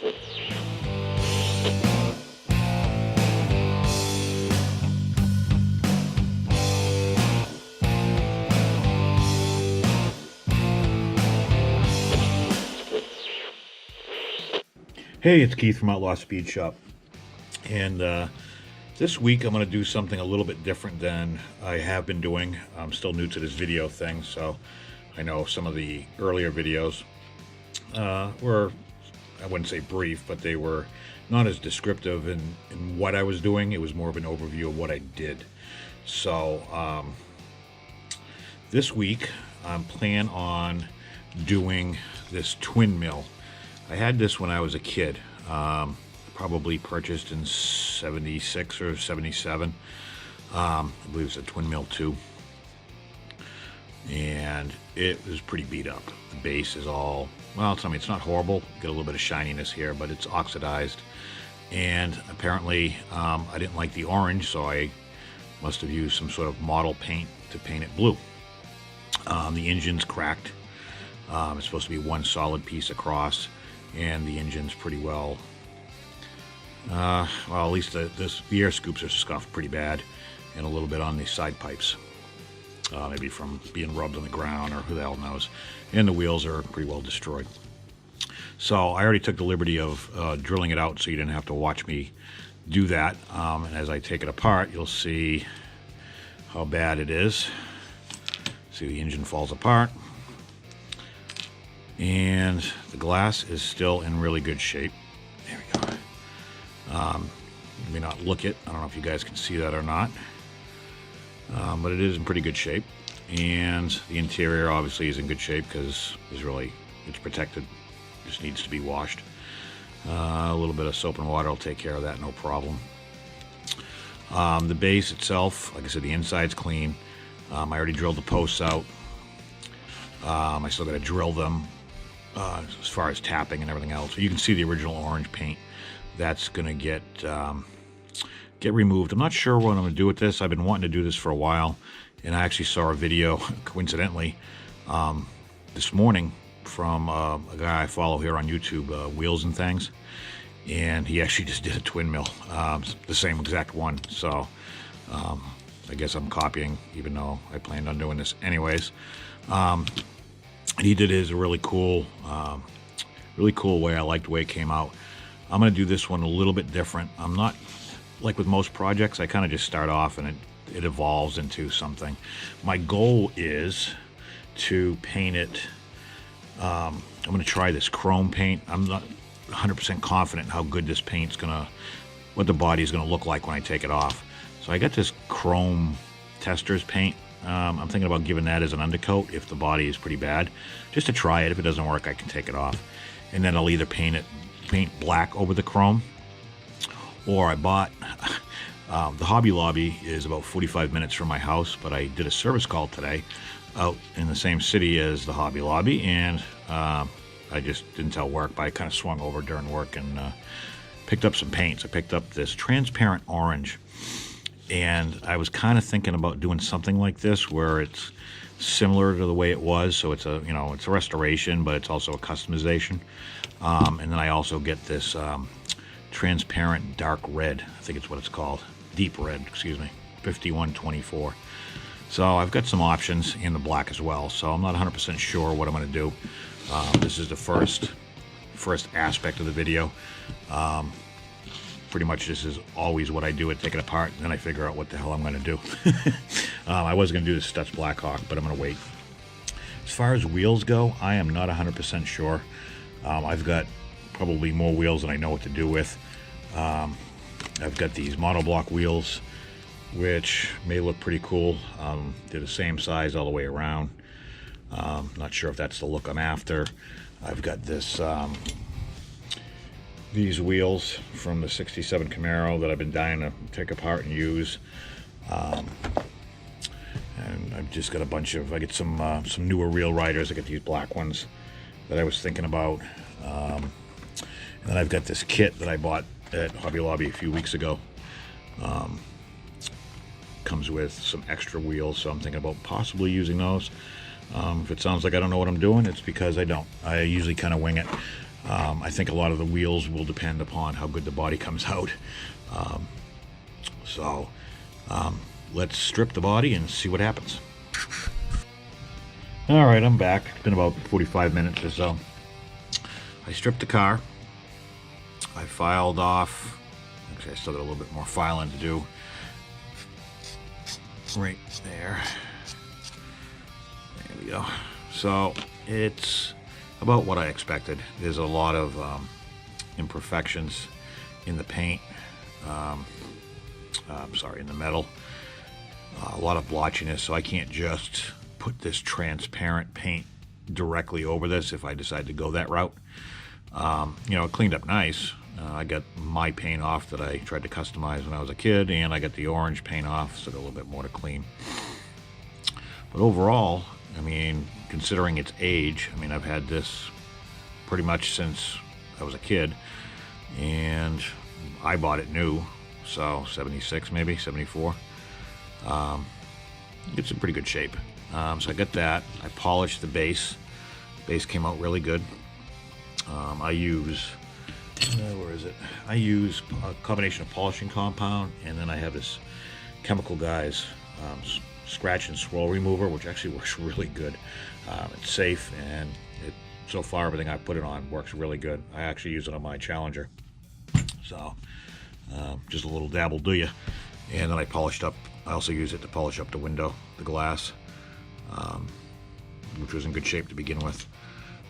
Hey, it's Keith from Outlaw Speed Shop, and this week I'm going to do something a little bit different than I have been doing. I'm still new to this video thing, so I know some of the earlier videos were, I wouldn't say brief, but they were not as descriptive in what I was doing. It was more of an overview of what I did. So this week I'm planning on doing this twin mill. I had this when I was a kid, probably purchased in 76 or 77. I believe it's a twin mill 2. And it was pretty beat up. The base is all, well, it's not horrible. Get a little bit of shininess here, but it's oxidized. And apparently I didn't like the orange, so I must have used some sort of model paint to paint it blue. The engine's cracked. It's supposed to be one solid piece across. And the engine's pretty well, well, at least the air scoops are scuffed pretty bad, and a little bit on the side pipes, maybe from being rubbed on the ground, or who the hell knows. And the wheels are pretty well destroyed. So I already took the liberty of drilling it out so you didn't have to watch me do that. And as I take it apart, you'll see how bad it is. See, the engine falls apart. And the glass is still in really good shape. There we go. You may not look it. I don't know if you guys can see that or not. But it is in pretty good shape. And the interior obviously is in good shape because it's protected. Just needs to be washed. A little bit of soap and water will take care of that, no problem. The base itself, like I said, the inside's clean. I already drilled the posts out. I still got to drill them. As far as tapping and everything else. So you can see the original orange paint. That's going to get removed. I'm not sure what I'm going to do with this. I've been wanting to do this for a while, and I actually saw a video, coincidentally, this morning from a guy I follow here on YouTube, Wheels and Things, and he actually just did a twin mill, the same exact one. So I guess I'm copying, even though I planned on doing this anyways. He did his a really cool way. I liked the way it came out. I'm going to do this one a little bit different. I'm not, like with most projects, I kind of just start off and it evolves into something. My goal is to paint it. I'm going to try this chrome paint. I'm not 100% confident how good this paint's what the body is going to look like when I take it off. So I got this chrome Testors paint. I'm thinking about giving that as an undercoat if the body is pretty bad, just to try it. If it doesn't work, I can take it off, and then I'll either paint black over the chrome, or I bought the Hobby Lobby is about 45 minutes from my house, but I did a service call today out in the same city as the Hobby Lobby, and I just didn't tell work, but I kind of swung over during work and picked up some paints. I picked up this transparent orange. And I was kind of thinking about doing something like this where it's similar to the way it was. So it's it's a restoration, but it's also a customization. And then I also get this transparent dark red. I think it's what it's called. Deep red, excuse me. 5124. So I've got some options in the black as well. So I'm not 100% sure what I'm going to do. This is the first aspect of the video. Pretty much this is always what I do. I take it apart, and then I figure out what the hell I'm going to do. I was going to do the Stutz Blackhawk, but I'm going to wait. As far as wheels go, I am not 100% sure. I've got probably more wheels than I know what to do with. I've got these monoblock wheels, which may look pretty cool. They're the same size all the way around. Not sure if that's the look I'm after. I've got this... these wheels from the 67 Camaro that I've been dying to take apart and use. And I've just got a bunch of, I get some newer Real Riders. I got these black ones that I was thinking about. And then I've got this kit that I bought at Hobby Lobby a few weeks ago. Comes with some extra wheels, so I'm thinking about possibly using those. If it sounds like I don't know what I'm doing, it's because I don't. I usually kind of wing it. I think a lot of the wheels will depend upon how good the body comes out. Um, so let's strip the body and see what happens. All right, I'm back. It's been about 45 minutes or so. I stripped the car. I filed off. Actually, I still got a little bit more filing to do. Right there. There we go. So it's about what I expected. There's a lot of imperfections in the paint. In the metal. A lot of blotchiness, so I can't just put this transparent paint directly over this if I decide to go that route. It cleaned up nice. I got my paint off that I tried to customize when I was a kid, and I got the orange paint off, so a little bit more to clean. But overall, I mean, considering its age, I mean, I've had this pretty much since I was a kid, and I bought it new, so 76 maybe, 74. It's in pretty good shape. So I got that. I polished the base. Base came out really good. I use, where is it? I use a combination of polishing compound, and then I have this Chemical Guys scratch and swirl remover, which actually works really good. It's safe, and so far everything I put it on works really good. I actually use it on my Challenger. So just a little dabble do ya. And then I polished up. I also use it to polish up the window, the glass, which was in good shape to begin with.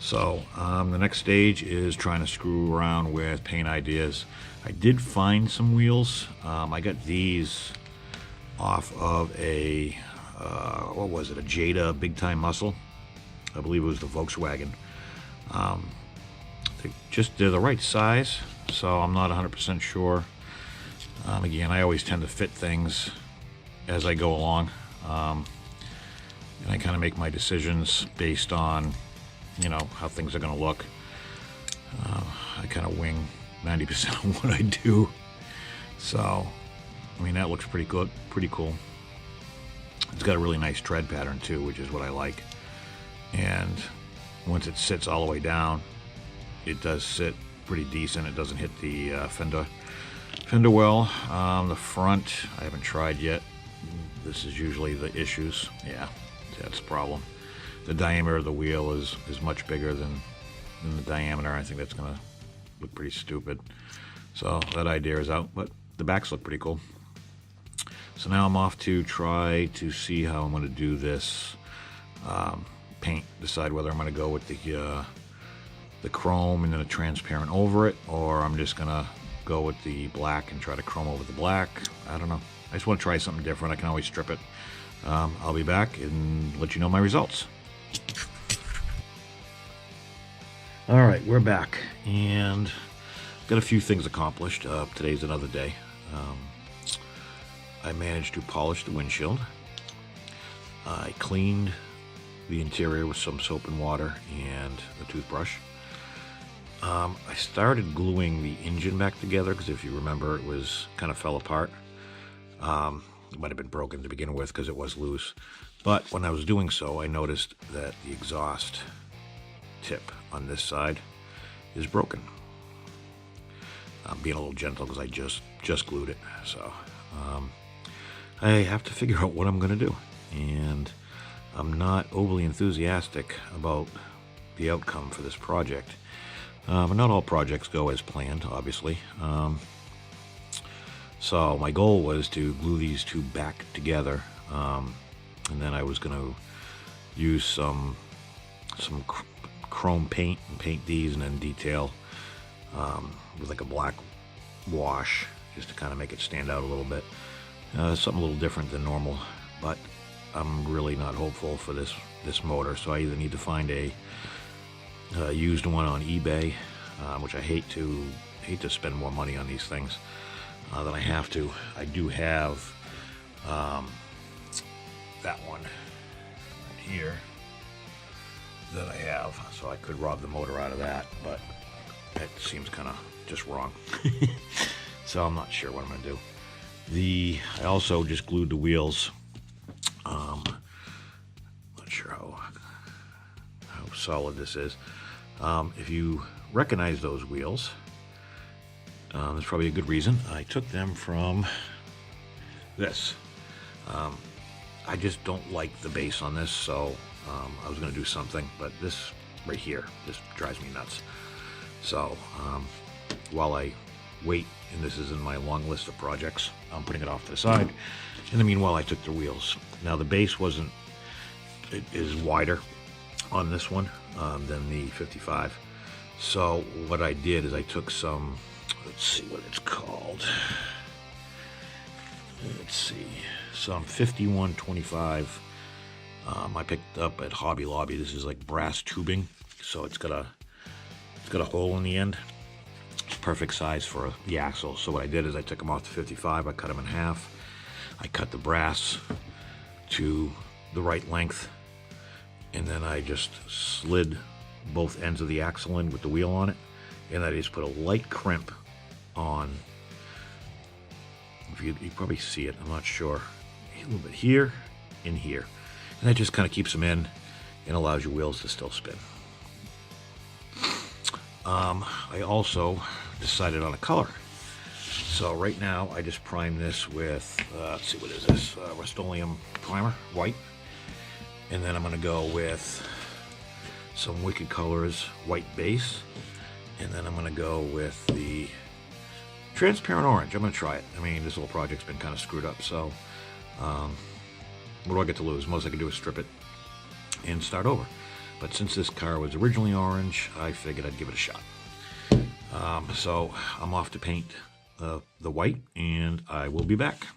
So the next stage is trying to screw around with paint ideas. I did find some wheels. I got these off of a, what was it, a Jada Big Time Muscle. I believe it was the Volkswagen. They're the right size, so I'm not 100% sure. Again, I always tend to fit things as I go along, and I kind of make my decisions based on, how things are going to look. I kind of wing 90% of what I do. So, I mean, that looks pretty good, pretty cool. It's got a really nice tread pattern too, which is what I like. And once it sits all the way down, it does sit pretty decent. It doesn't hit the fender well. The front, I haven't tried yet. This is usually the issues. Yeah, that's the problem. The diameter of the wheel is much bigger than the diameter. I think that's going to look pretty stupid. So that idea is out, but the backs look pretty cool. So now I'm off to try to see how I'm going to do this paint, decide whether I'm going to go with the chrome and then a transparent over it, or I'm just going to go with the black and try to chrome over the black. I don't know. I just want to try something different. I can always strip it. I'll be back and let you know my results. All right, we're back, and got a few things accomplished. Today's another day. I managed to polish the windshield. I cleaned the interior with some soap and water and a toothbrush. I started gluing the engine back together because if you remember, it was kind of fell apart. It might have been broken to begin with because it was loose. But when I was doing so, I noticed that the exhaust tip on this side is broken. I'm being a little gentle because I just glued it. So I have to figure out what I'm going to do. And I'm not overly enthusiastic about the outcome for this project. But not all projects go as planned, obviously. So my goal was to glue these two back together, and then I was going to use some chrome paint and paint these, and then detail with like a black wash just to kind of make it stand out a little bit. Something a little different than normal, but I'm really not hopeful for this motor. So I either need to find a used one on eBay, which I hate to spend more money on these things than I have to. I do have that one right here that I have, so I could rob the motor out of that, but it seems kind of just wrong. So I'm not sure what I'm going to do. I also just glued the wheels. Not sure how solid this is. If you recognize those wheels, there's probably a good reason. I took them from this. I just don't like the base on this, so I was going to do something, but this right here just drives me nuts. So while I wait, and this is in my long list of projects, I'm putting it off to the side. In the meanwhile, I took the wheels. Now the base it is wider on this one than the 55. So what I did is I took some, let's see what it's called. Let's see, some 5125. I picked up at Hobby Lobby. This is like brass tubing, so it's got a hole in the end. It's perfect size for the axle. So what I did is I took them off the 55. I cut them in half. I cut the brass to the right length, and then I just slid both ends of the axle in with the wheel on it, and I just put a light crimp on. If you probably see it, I'm not sure. A little bit here and here, and that just kind of keeps them in and allows your wheels to still spin. I also decided on a color. So right now I just primed this with, let's see, what is this? Rust-Oleum primer, white. And then I'm going to go with some Wicked Colors white base. And then I'm going to go with the transparent orange. I'm going to try it. I mean, this whole project's been kind of screwed up, so what do I get to lose? Most I can do is strip it and start over. But since this car was originally orange, I figured I'd give it a shot. So I'm off to paint the white, and I will be back.